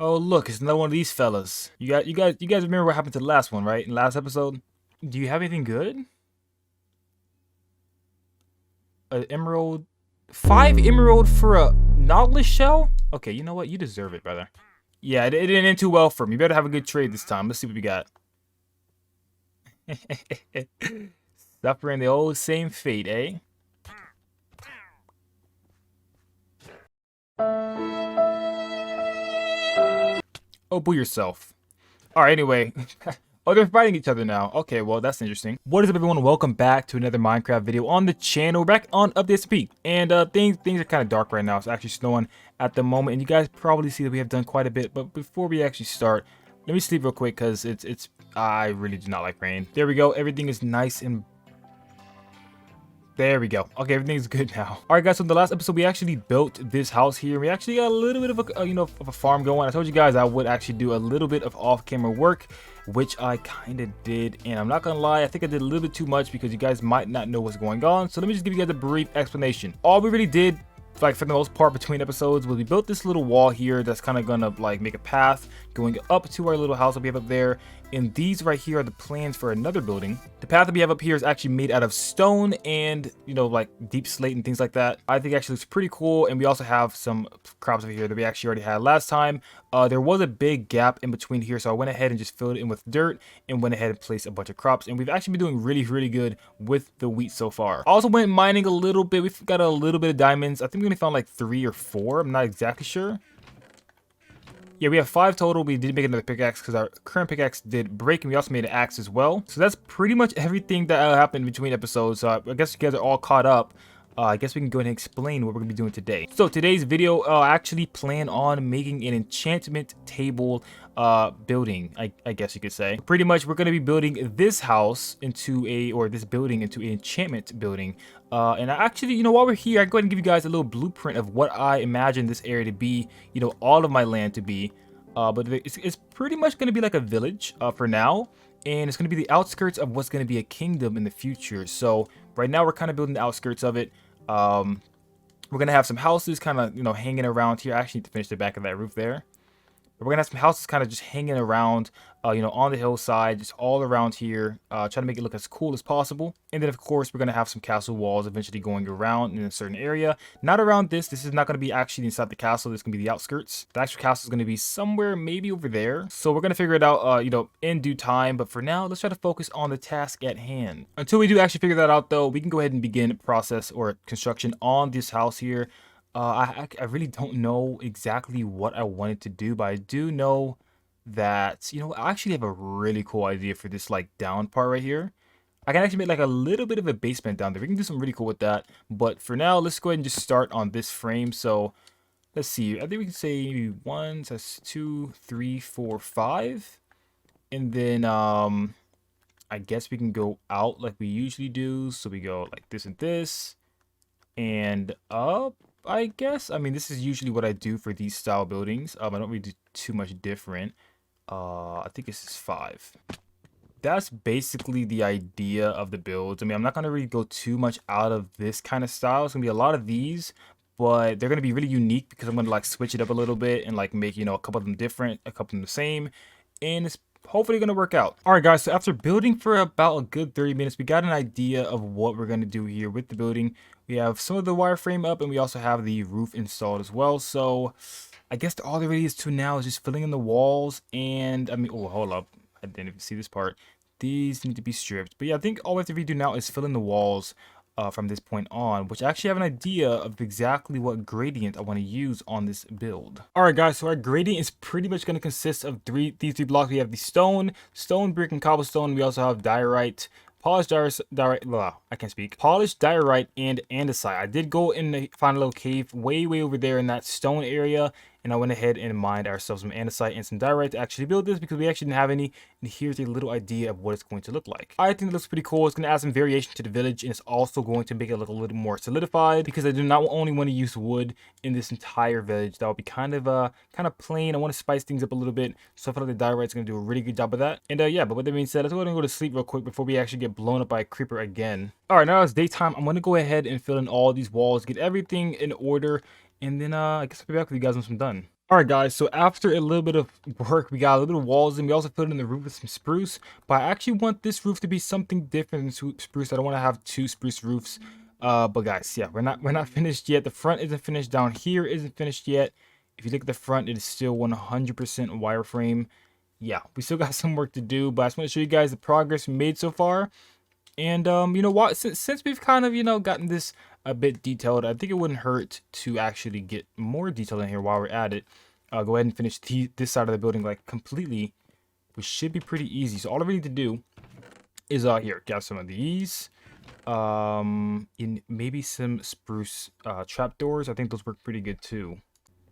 Oh look, it's another one of these fellas. You guys remember what happened to the last one, right? In the last episode? Do you have anything good? An emerald, 5 emerald for a nautilus shell? Okay, you know what? You deserve it, brother. Yeah, it didn't end too well for me. You better have a good trade this time. Let's see what we got. Suffering the old same fate, eh? Oh, boo yourself. Alright, anyway. Oh, they're fighting each other now. Okay, well, that's interesting. What is up, everyone? Welcome back to another Minecraft video on the channel. We're back on Update SMP. And things are kind of dark right now. It's actually snowing at the moment. And you guys probably see that we have done quite a bit. But before we actually start, let me sleep real quick because I really do not like rain. There we go. Everything is nice and there we go. Okay, everything's good now. All right, guys. So in the last episode, we actually built this house here. We actually got a little bit of a, of a farm going. I told you guys I would actually do a little bit of off-camera work, which I kind of did. And I'm not gonna lie, I think I did a little bit too much because you guys might not know what's going on. So let me just give you guys a brief explanation. All we really did, like for the most part between episodes, was we built this little wall here that's kind of gonna like make a path going up to our little house that we have up there. And these right here are the plans for another building. The path that we have up here is actually made out of stone and, like deep slate and things like that. I think it actually looks pretty cool. And we also have some crops over here that we actually already had last time. There was a big gap in between here, so I went ahead and just filled it in with dirt and went ahead and placed a bunch of crops. And we've actually been doing really good with the wheat so far. I also went mining a little bit. We've got a little bit of diamonds. I think we only found like 3 or 4. I'm not exactly sure. Yeah, we have 5 total. We did make another pickaxe because our current pickaxe did break, and we also made an axe as well. So that's pretty much everything that happened between episodes. I guess you guys are all caught up. I guess we can go ahead and explain what we're going to be doing today. So today's video, I actually plan on making an enchantment table building, I guess you could say. Pretty much, we're going to be building this house into this building into an enchantment building. And actually, while we're here, I go ahead and give you guys a little blueprint of what I imagine this area to be, all of my land to be. But it's pretty much going to be like a village for now. And it's going to be the outskirts of what's going to be a kingdom in the future. So right now, we're kind of building the outskirts of it. We're gonna have some houses kind of hanging around here. I actually need to finish the back of that roof there. But we're gonna have some houses kind of just hanging around, on the hillside, just all around here. Try to make it look as cool as possible. And then of course we're gonna have some castle walls eventually going around in a certain area. Not around this. This is not gonna be actually inside the castle. This is gonna be the outskirts. The actual castle is gonna be somewhere maybe over there. So we're gonna figure it out, in due time. But for now, let's try to focus on the task at hand. Until we do actually figure that out, though, we can go ahead and begin process or construction on this house here. I really don't know exactly what I wanted to do, but I do know that, I actually have a really cool idea for this, like, down part right here. I can actually make, like, a little bit of a basement down there. We can do something really cool with that. But for now, let's go ahead and just start on this frame. So, let's see. I think we can say maybe 1, so that's 2, 3, 4, 5. And then, I guess we can go out like we usually do. So, we go like this and this. And up, I guess. I mean, this is usually what I do for these style buildings. I don't really do too much different. I think this is 5. That's basically the idea of the builds. I mean, I'm not gonna really go too much out of this kind of style. It's gonna be a lot of these, but they're gonna be really unique because I'm gonna like switch it up a little bit and like make, a couple of them different, a couple of them the same, and it's hopefully gonna work out. All right, guys, so after building for about a good 30 minutes, we got an idea of what we're gonna do here with the building. We have some of the wireframe up, and we also have the roof installed as well. So I guess all there really is to now is just filling in the walls. And I mean, oh, hold up, I didn't even see this part. These need to be stripped. But yeah, I think all we have to redo now is fill in the walls from this point on, which I actually have an idea of exactly what gradient I want to use on this build. All right, guys, so our gradient is pretty much going to consist of these three blocks. We have the stone, brick, and cobblestone. We also have diorite, polished diorite, I can't speak. Polished diorite and andesite. I did go in the find a little cave way over there in that stone area, and I went ahead and mined ourselves some andesite and some diorite to actually build this because we actually didn't have any. And here's a little idea of what it's going to look like. I think it looks pretty cool. It's going to add some variation to the village, and it's also going to make it look a little more solidified because I do not only want to use wood in this entire village. That would be kind of plain. I want to spice things up a little bit, so I feel like the diorite's going to do a really good job of that. And yeah, but with that being said, let's go ahead and go to sleep real quick before we actually get blown up by a creeper again. All right, now it's daytime. I'm going to go ahead and fill in all these walls, get everything in order, and then I guess I'll be back with you guys once I'm done. All right, guys, so after a little bit of work, we got a little bit of walls, and we also put in the roof with some spruce. But I actually want this roof to be something different than spruce. I don't want to have two spruce roofs. But guys, yeah, we're not finished yet. The front isn't finished. Down here isn't finished yet. If you look at the front, it is still 100% wireframe. Yeah, we still got some work to do, but I just want to show you guys the progress we made so far. And you know what? Since we've kind of gotten this a bit detailed, I think it wouldn't hurt to actually get more detail in here while we're at it. Go ahead and finish this side of the building like completely, which should be pretty easy. So all I really need to do is here, grab some of these, in maybe some spruce trapdoors. I think those work pretty good too.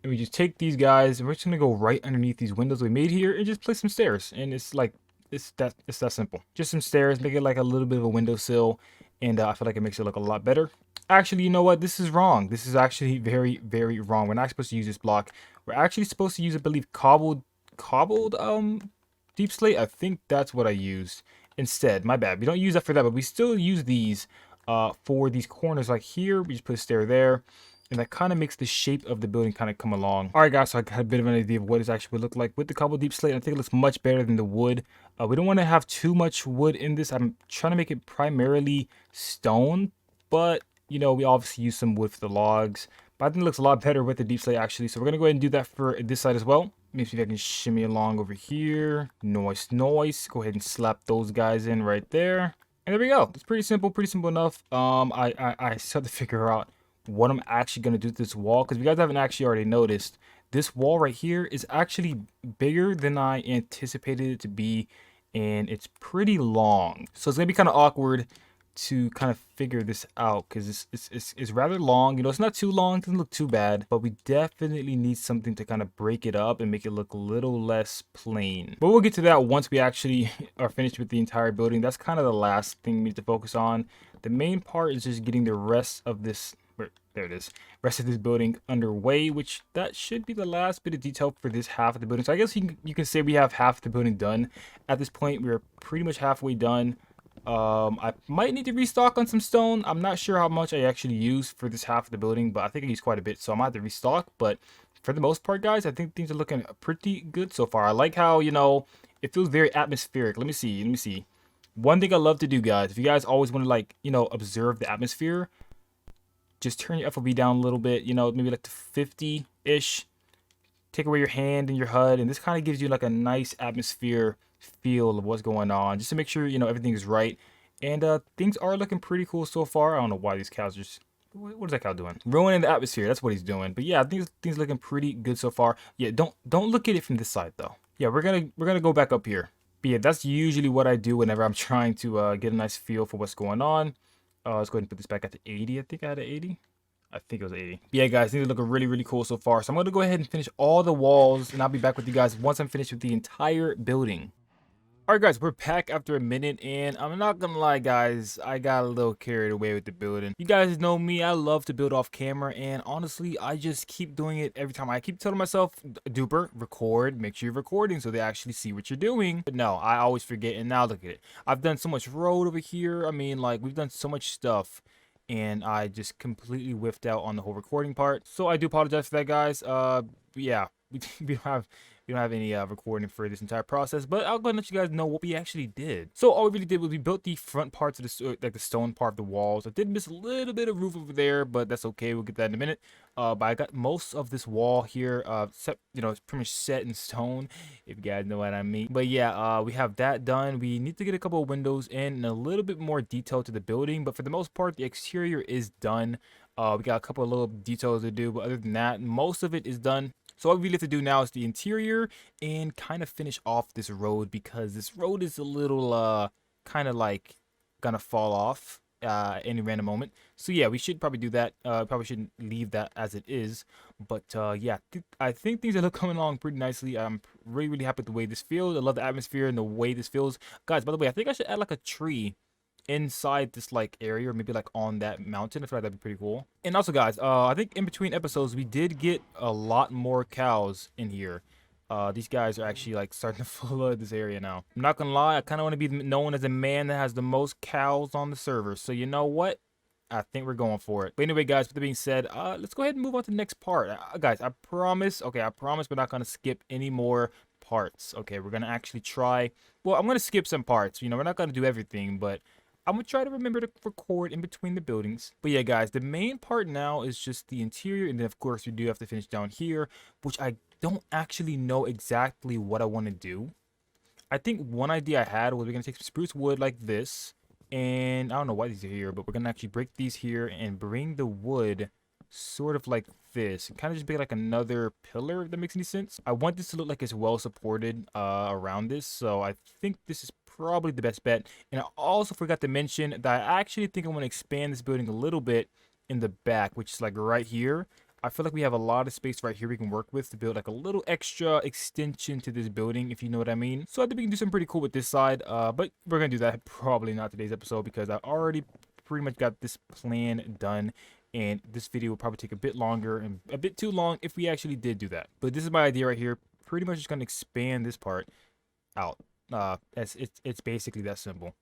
And we just take these guys, and we're just gonna go right underneath these windows we made here and just place some stairs. And it's like it's that simple. Just some stairs, make it like a little bit of a windowsill, and I feel like it makes it look a lot better. Actually, you know what? This is wrong. This is actually very, very wrong. We're not supposed to use this block. We're actually supposed to use, I believe, cobbled deep slate. I think that's what I used instead. My bad. We don't use that for that, but we still use these for these corners. Like here, we just put a stair there. And that kind of makes the shape of the building kind of come along. All right, guys, so I got a bit of an idea of what it actually would look like with the cobble deep slate. I think it looks much better than the wood. We don't want to have too much wood in this. I'm trying to make it primarily stone, but, you know, we obviously use some wood for the logs. But I think it looks a lot better with the deep slate, actually. So we're going to go ahead and do that for this side as well. Let me see if I can shimmy along over here. Nice, nice. Go ahead and slap those guys in right there. And there we go. It's pretty simple enough. I still have to figure out what I'm actually going to do to this wall, because if you guys haven't actually already noticed, this wall right here is actually bigger than I anticipated it to be, and it's pretty long. So it's going to be kind of awkward to kind of figure this out, because it's rather long. You know, it's not too long, it doesn't look too bad, but we definitely need something to kind of break it up and make it look a little less plain. But we'll get to that once we actually are finished with the entire building. That's kind of the last thing we need to focus on. The main part is just getting the rest of this, there it is, rest of this building underway, which that should be the last bit of detail for this half of the building. So I guess you can say we have half the building done at this point. We're pretty much halfway done. I might need to restock on some stone. I'm not sure how much I actually use for this half of the building, but I think I use quite a bit, so I might have to restock. But for the most part, guys, I think things are looking pretty good so far. I like how, you know, it feels very atmospheric. Let me see. One thing I love to do, guys, if you guys always want to, like, you know, observe the atmosphere, just turn your FOV down a little bit, you know, maybe like to 50-ish. Take away your hand and your HUD, and this kind of gives you like a nice atmosphere feel of what's going on, just to make sure, you know, everything is right. And things are looking pretty cool so far. I don't know why these cows are just... What is that cow doing? Ruining the atmosphere. That's what he's doing. But yeah, I think things looking pretty good so far. Yeah, don't look at it from this side though. Yeah, we're gonna go back up here. But yeah, that's usually what I do whenever I'm trying to get a nice feel for what's going on. Let's go ahead and put this back at the 80. I think I had an 80. I think it was 80. But yeah, guys, things are looking really, really cool so far. So I'm going to go ahead and finish all the walls, and I'll be back with you guys once I'm finished with the entire building. Alright, guys, we're back after a minute, and I'm not gonna lie, guys, I got a little carried away with the building. You guys know me, I love to build off camera, and honestly, I just keep doing it every time. I keep telling myself, Duper, record, make sure you're recording so they actually see what you're doing. But no, I always forget, and now look at it. I've done so much road over here. I mean, like, we've done so much stuff, and I just completely whiffed out on the whole recording part. So I do apologize for that, guys. Yeah, we don't have any recording for this entire process, but I'll go ahead and let you guys know what we actually did. So all we really did was we built the front parts of the like the stone part of the walls. I did miss a little bit of roof over there, but that's okay. We'll get that in a minute. But I got most of this wall here set, you know, it's pretty much set in stone, if you guys know what I mean. But yeah, we have that done. We need to get a couple of windows in and a little bit more detail to the building, but for the most part, the exterior is done. We got a couple of little details to do, but other than that, most of it is done. So what we have to do now is the interior and kind of finish off this road, because this road is a little kind of like gonna fall off any random moment. So yeah, we should probably do that. Probably shouldn't leave that as it is, but yeah, I think things are coming along pretty nicely. I'm really, really happy with the way this feels. I love the atmosphere and the way this feels. Guys, by the way, I think I should add like a tree inside this like area, or maybe like on that mountain. I feel like that'd be pretty cool. And also, guys, I think in between episodes we did get a lot more cows in here. These guys are actually like starting to flood this area now. I'm not gonna lie, I kind of want to be known as a man that has the most cows on the server. So you know what, I think we're going for it. But anyway, guys, with that being said, let's go ahead and move on to the next part. Guys, I promise, okay, I promise we're not going to skip any more parts. Okay, we're going to actually try. Well, I'm going to skip some parts. You know, we're not going to do everything, but I'm going to try to remember to record in between the buildings. But yeah, guys, the main part now is just the interior. And then, of course, we do have to finish down here, which I don't actually know exactly what I want to do. I think one idea I had was we're going to take some spruce wood like this. And I don't know why these are here, but we're going to actually break these here and bring the wood sort of like this. And kind of just be like another pillar, if that makes any sense. I want this to look like it's well supported around this. So I think this is probably the best bet. And I also forgot to mention that I actually think I want to expand this building a little bit in the back, which is like right here. I feel like we have a lot of space right here we can work with to build like a little extra extension to this building, if you know what I mean. So I think we can do something pretty cool with this side, but we're going to do that probably not today's episode because I already pretty much got this plan done. And this video will probably take a bit longer and a bit too long if we actually did do that. But this is my idea right here. Pretty much just going to expand this part out. It's basically that simple.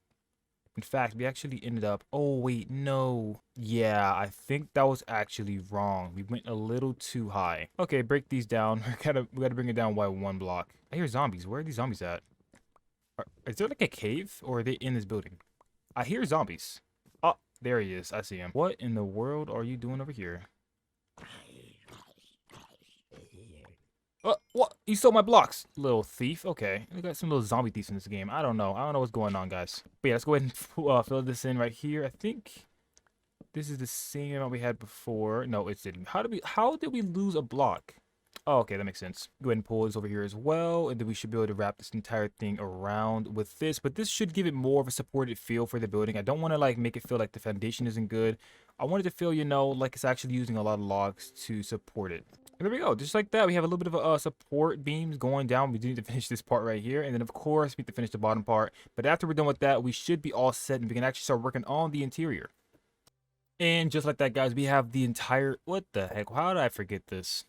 In fact, we actually ended up... Oh, wait, no. Yeah, I think that was actually wrong. We went a little too high. Okay, break these down. We gotta bring it down by 1 block. I hear zombies. Where are these zombies at? Is there like a cave? Or are they in this building? I hear zombies. Oh, there he is. I see him. What in the world are you doing over here? What? You stole my blocks, little thief. Okay, we got some little zombie thieves in this game. I don't know what's going on, guys. But yeah, let's go ahead and fill this in right here. I think this is the same amount we had before. No, it didn't. How did we lose a block? Oh, okay, that makes sense. Go ahead and pull this over here as well, and then we should be able to wrap this entire thing around with this. But this should give it more of a supported feel for the building. I don't want to like make it feel like the foundation isn't good. I want it to feel, you know, like it's actually using a lot of logs to support it. And there we go. Just like that, we have a little bit of a support beams going down. We do need to finish this part right here. And then, of course, we need to finish the bottom part. But after we're done with that, we should be all set. And we can actually start working on the interior. And just like that, guys, we have the entire... What the heck? How did I forget this?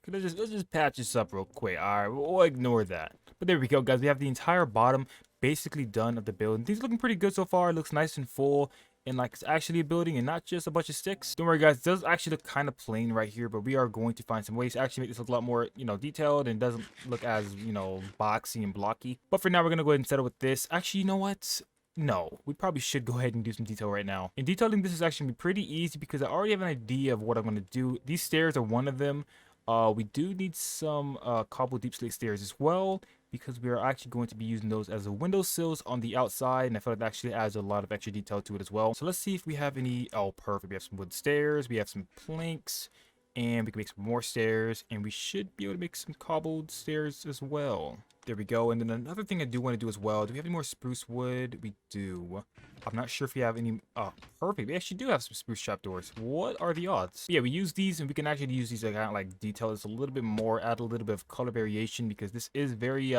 Let's just patch this up real quick. All right, we'll ignore that. But there we go, guys. We have the entire bottom basically done of the building. Things looking pretty good so far. It looks nice and full. And like it's actually a building and not just a bunch of sticks. Don't worry, guys, it does actually look kind of plain right here, but we are going to find some ways to actually make this look a lot more, you know, detailed and doesn't look as, you know, boxy and blocky. But for now, we're gonna go ahead and settle with this. Actually, you know what? No, we probably should go ahead and do some detail right now. And detailing this is actually pretty easy because I already have an idea of what I'm gonna do. These stairs are one of them. We do need some cobble deep slate stairs as well, because we are actually going to be using those as the windowsills on the outside, and I feel like that actually adds a lot of extra detail to it as well. So let's see if we have any... Oh, perfect. We have some wood stairs, we have some planks, and we can make some more stairs, and we should be able to make some cobbled stairs as well. There we go. And then another thing I do want to do as well, do we have any more spruce wood? We do. I'm not sure if we have any... Oh, perfect. We actually do have some spruce trapdoors. What are the odds? Yeah, we use these, and we can actually use these to kind of like detail this a little bit more, add a little bit of color variation, because this is very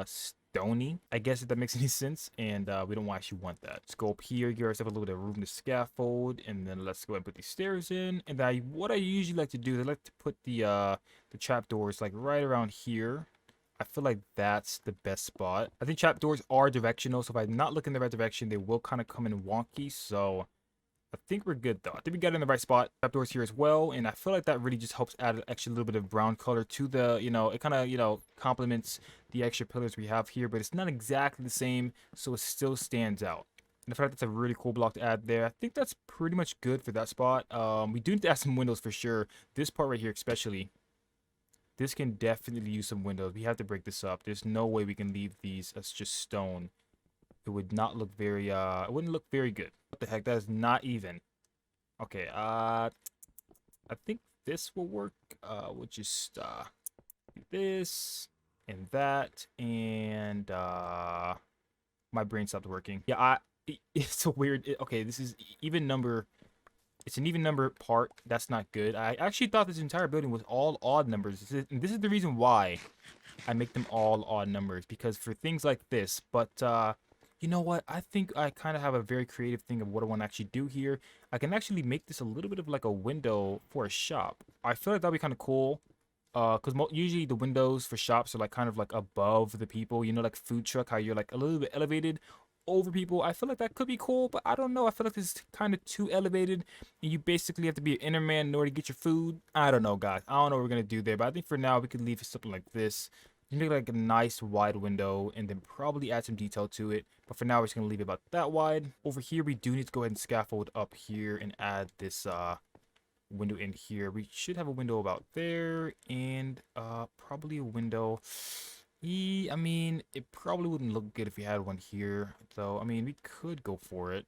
stony, I guess, if that makes any sense. And we don't actually want that. Let's go up here, give ourselves a little bit of room to scaffold, and then let's go ahead and put these stairs in. And what I usually like to do is I like to put the trapdoors like right around here. I feel like that's the best spot. I think trapdoors are directional, so if I'm not looking in the right direction, they will kind of come in wonky. So I think we're good, though. I think we got it in the right spot. Trapdoors here as well, and I feel like that really just helps add an extra little bit of brown color to the, you know, it kind of, you know, complements the extra pillars we have here, but it's not exactly the same, so it still stands out. And I feel like that's a really cool block to add there. I think that's pretty much good for that spot. We do need to add some windows for sure. This part right here especially. This can definitely use some windows. We have to break this up. There's no way we can leave these as just stone. It would not look very, it wouldn't look very good. What the heck? That is not even. Okay, I think this will work. We'll just, do this and that, and, my brain stopped working. Yeah, it's a weird, okay, this is even number... It's an even number part. That's not good. I actually thought this entire building was all odd numbers. This is the reason why I make them all odd numbers. Because for things like this. But, you know what? I think I kind of have a very creative thing of what I want to actually do here. I can actually make this a little bit of like a window for a shop. I feel like that would be kind of cool. Because usually the windows for shops are like kind of like above the people. You know, like food truck, how you're like a little bit elevated. over people. I feel like that could be cool, but I don't know. I feel like this is kind of too elevated, and you basically have to be an inner man in order to get your food. I don't know, guys. I don't know what we're gonna do there, but I think for now we could leave it something like this. You make like a nice wide window, and then probably add some detail to it. But for now, we're just gonna leave it about that wide. Over here, we do need to go ahead and scaffold up here and add this window in here. We should have a window about there, and probably a window. I mean, it probably wouldn't look good if we had one here, though. I mean, we could go for it.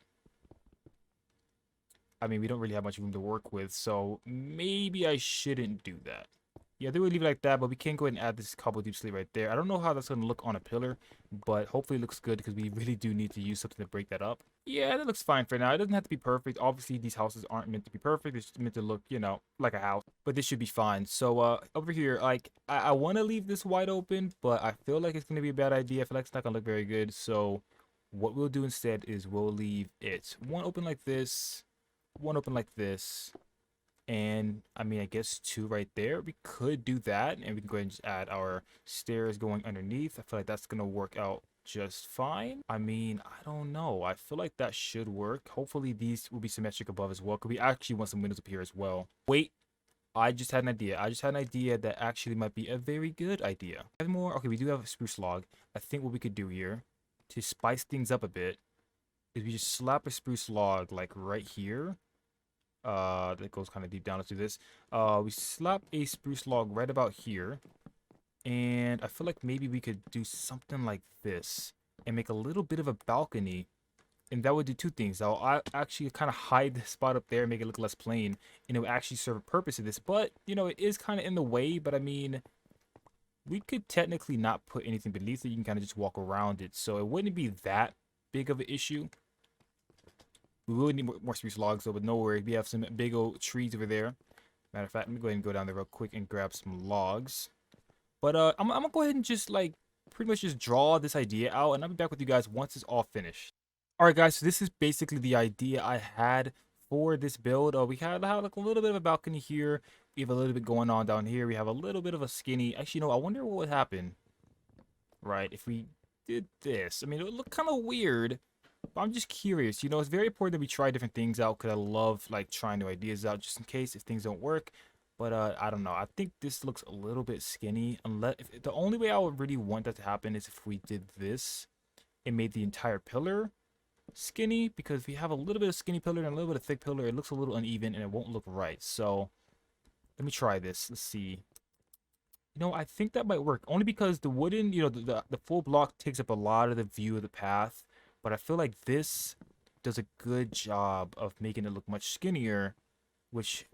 I mean, we don't really have much room to work with, so maybe I shouldn't do that. Yeah, they would leave it like that, but we can go ahead and add this cobble deep slate right there. I don't know how that's going to look on a pillar, but hopefully it looks good because we really do need to use something to break that up. Yeah, that looks fine for now. It doesn't have to be perfect. Obviously, these houses aren't meant to be perfect. It's just meant to look, you know, like a house. But this should be fine. So, over here, like, I want to leave this wide open, but I feel like it's going to be a bad idea. I feel like it's not going to look very good. So, what we'll do instead is we'll leave it one open like this, one open like this, and I mean, I guess two right there. We could do that, and we can go ahead and just add our stairs going underneath. I feel like that's gonna work out just fine. I mean, I don't know. I feel like that should work. Hopefully these will be symmetric above as well, because we actually want some windows up here as well. Wait, I just had an idea. I just had an idea that actually might be a very good idea. More. Okay, we do have a spruce log. I think what we could do here to spice things up a bit is we just slap a spruce log like right here. That goes kind of deep down. Let's do this. We slap a spruce log right about here, and I feel like maybe we could do something like this and make a little bit of a balcony, and that would do two things. I actually kind of hide the spot up there and make it look less plain, and it would actually serve a purpose of this. But you know, it is kind of in the way. But I mean, we could technically not put anything beneath it. You can kind of just walk around it, so it wouldn't be that big of an issue. We will need more spruce logs, though, but no worry. We have some big old trees over there. Matter of fact, let me go ahead and go down there real quick and grab some logs. But I'm gonna go ahead and just like pretty much just draw this idea out, and I'll be back with you guys once it's all finished. All right, guys. So this is basically the idea I had for this build. We had like a little bit of a balcony here. We have a little bit going on down here. We have a little bit of a skinny. Actually, you know, I wonder what would happen, right, if we did this. I mean, it would look kind of weird. But I'm just curious, you know, it's very important that we try different things out because I love like trying new ideas out just in case if things don't work. But I don't know. I think this looks a little bit skinny. Unless if, the only way I would really want that to happen is if we did this and made the entire pillar skinny, because if we have a little bit of skinny pillar and a little bit of thick pillar, it looks a little uneven and it won't look right. So let me try this. Let's see. You know, I think that might work only because the wooden, you know, the full block takes up a lot of the view of the path. But I feel like this does a good job of making it look much skinnier, which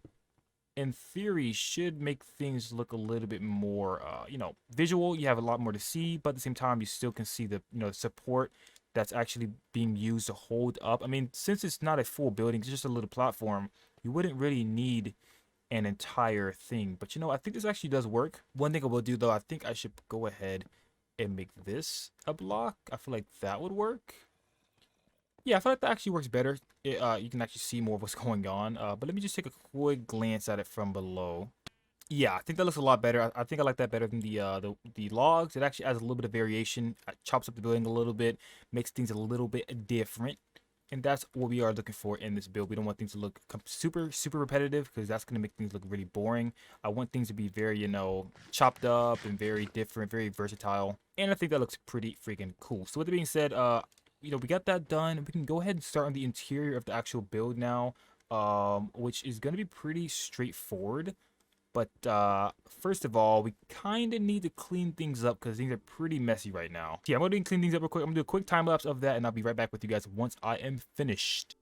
in theory should make things look a little bit more, you know, visual. You have a lot more to see, but at the same time, you still can see the, you know, support that's actually being used to hold up. I mean, since it's not a full building, it's just a little platform, you wouldn't really need an entire thing. But, you know, I think this actually does work. One thing I will do, though, I think I should go ahead and make this a block. I feel like that would work. Yeah, I feel like that actually works better. You can actually see more of what's going on. But let me just take a quick glance at it from below. Yeah, I think that looks a lot better. I think I like that better than the logs. It actually adds a little bit of variation, chops up the building a little bit, makes things a little bit different. And that's what we are looking for in this build. We don't want things to look super repetitive because that's going to make things look really boring. I want things to be very, you know, chopped up and very different, very versatile. And I think that looks pretty freaking cool. So with that being said, you know, we got that done. We can go ahead and start on the interior of the actual build now, which is going to be pretty straightforward. But first of all, we kind of need to clean things up because things are pretty messy right now. So yeah, I'm going to clean things up real quick. I'm going to do a quick time lapse of that, and I'll be right back with you guys once I am finished.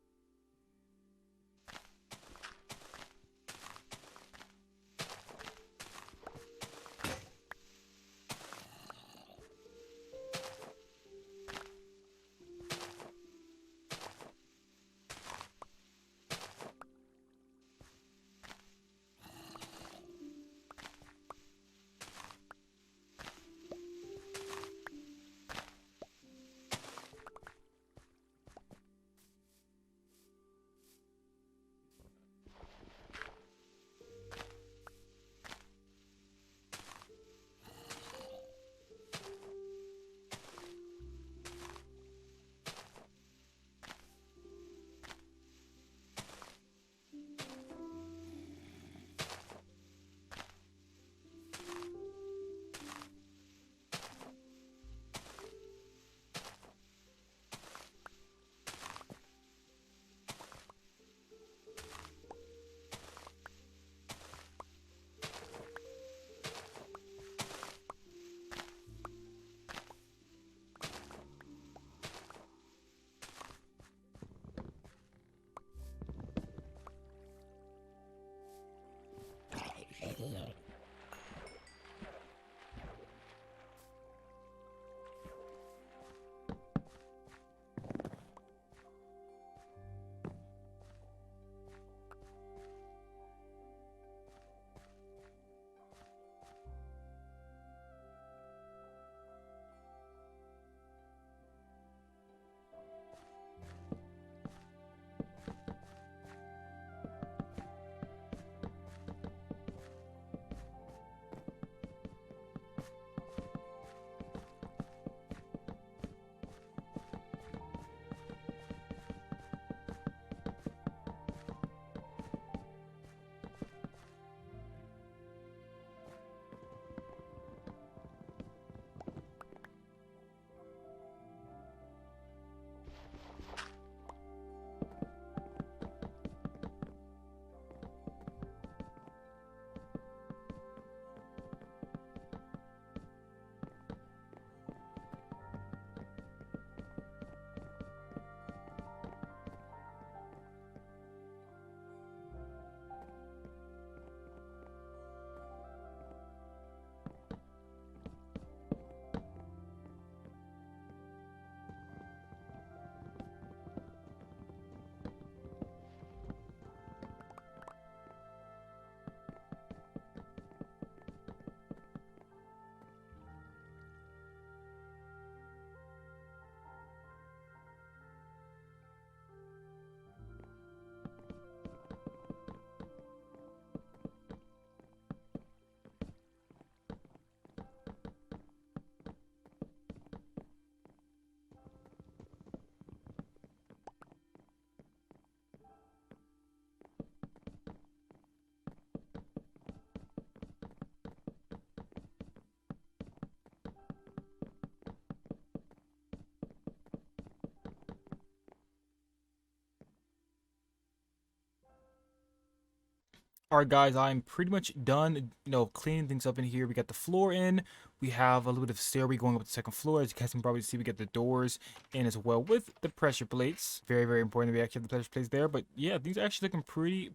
All right, guys, I'm pretty much done, cleaning things up in here. We got the floor in. We have a little bit of stairway going up to the second floor. As you guys can probably see, we got the doors in as well with the pressure plates. Very, very important that we actually have the pressure plates there. But yeah, these are actually looking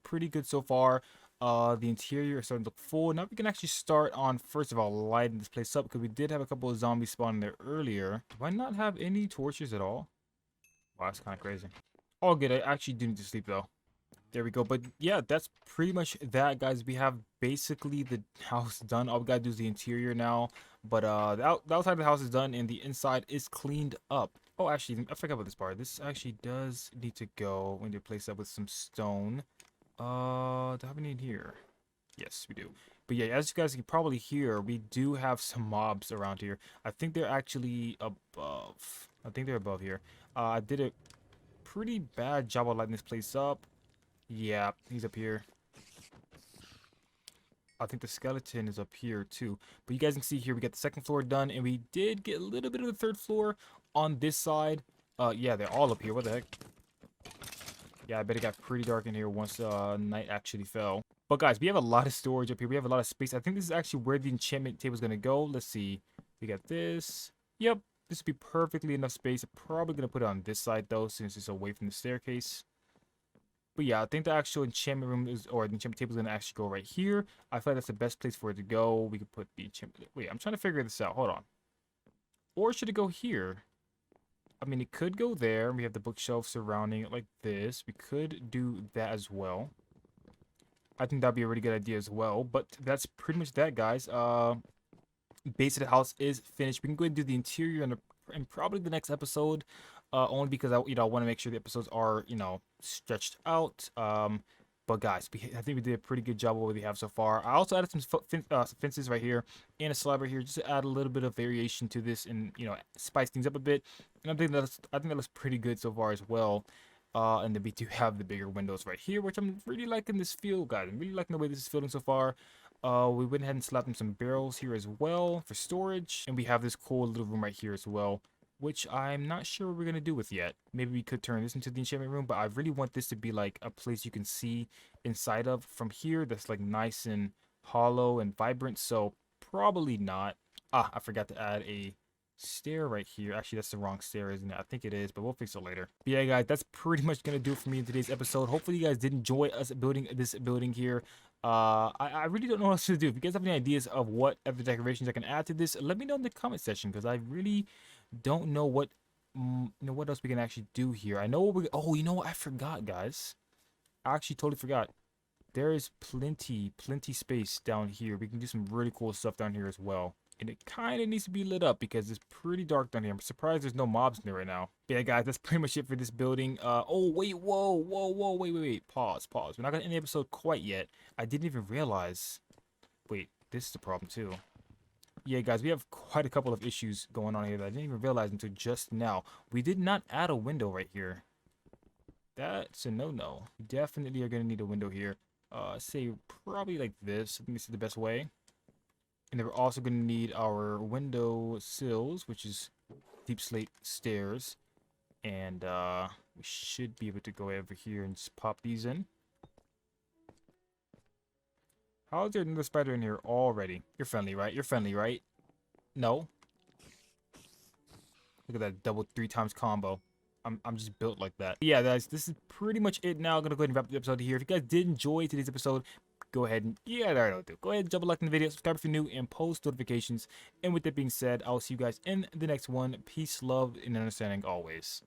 pretty good so far. The interior is starting to look full. Now we can actually start on, first of all, lighting this place up because we did have a couple of zombies spawning there earlier. Do I not have any torches at all? Wow, that's kind of crazy. All good. I actually do need to sleep though. There we go. But yeah, that's pretty much that, guys. We have basically the house done. All we gotta do is the interior now. But the outside of the house is done and the inside is cleaned up. Oh, actually, I forgot about this part. This actually does need to go. We need to place up with some stone. Do I have any in here? Yes, we do. But yeah, as you guys can probably hear, we do have some mobs around here. I think they're actually above. I think they're above here. I did a pretty bad job of lighting this place up. Yeah, he's up here. I think the skeleton is up here too. But you guys can see here, we got the second floor done, and we did get a little bit of the third floor on this side. Yeah, they're all up here. What the heck? Yeah, I bet it got pretty dark in here once night actually fell. But guys, we have a lot of storage up here. We have a lot of space. I think this is actually where the enchantment table is going to go. Let's see. We got this. Yep, this would be perfectly enough space. I'm probably going to put it on this side though, since it's away from the staircase. But yeah, I think the actual enchantment room is, or the enchantment table is going to actually go right here. I feel like that's the best place for it to go. We could put the enchantment. Wait, I'm trying to figure this out. Hold on. Or should it go here? I mean, it could go there. We have the bookshelf surrounding it like this. We could do that as well. I think that'd be a really good idea as well. But that's pretty much that, guys. Base of the house is finished. We can go ahead and do the interior and probably the next episode. Only because I want to make sure the episodes are, stretched out. But guys, I think we did a pretty good job of what we have so far. I also added some fences right here and a slab right here, just to add a little bit of variation to this and spice things up a bit. And I think that looks pretty good so far as well. And then we do have the bigger windows right here, which I'm really liking this feel, guys. I'm really liking the way this is feeling so far. We went ahead and slapped in some barrels here as well for storage, and we have this cool little room right here as well, which I'm not sure what we're going to do with yet. Maybe we could turn this into the enchantment room, but I really want this to be like a place you can see inside of from here that's like nice and hollow and vibrant, so probably not. I forgot to add a stair right here. Actually, that's the wrong stair, isn't it? I think it is, but we'll fix it later. But yeah, guys, that's pretty much going to do it for me in today's episode. Hopefully, you guys did enjoy us building this building here. I really don't know what else to do. If you guys have any ideas of what other decorations I can add to this, let me know in the comment section, because I really don't know what what else we can actually do here. I know what we. Oh, you know what? I forgot, guys. I actually totally forgot. There is plenty space down here. We can do some really cool stuff down here as well. And it kind of needs to be lit up because it's pretty dark down here. I'm surprised there's no mobs in there right now. But yeah, guys, that's pretty much it for this building. Oh, wait, whoa, wait. Pause. We're not going to end the episode quite yet. I didn't even realize. Wait, this is the problem too. Yeah, guys, we have quite a couple of issues going on here that I didn't even realize until just now. We did not add a window right here. That's a no-no. Definitely are going to need a window here. Say probably like this. I think this is the best way. And then we're also going to need our window sills, which is deep slate stairs. And we should be able to go over here and just pop these in. How is there another spider in here already? You're friendly, right? You're friendly, right? No. Look at that double 3 times combo. I'm just built like that. But yeah, guys, this is pretty much it now. I'm going to go ahead and wrap the episode here. If you guys did enjoy today's episode, go ahead and, yeah, there I do. Go ahead and double like the video, subscribe if you're new, and post notifications. And with that being said, I'll see you guys in the next one. Peace, love, and understanding always.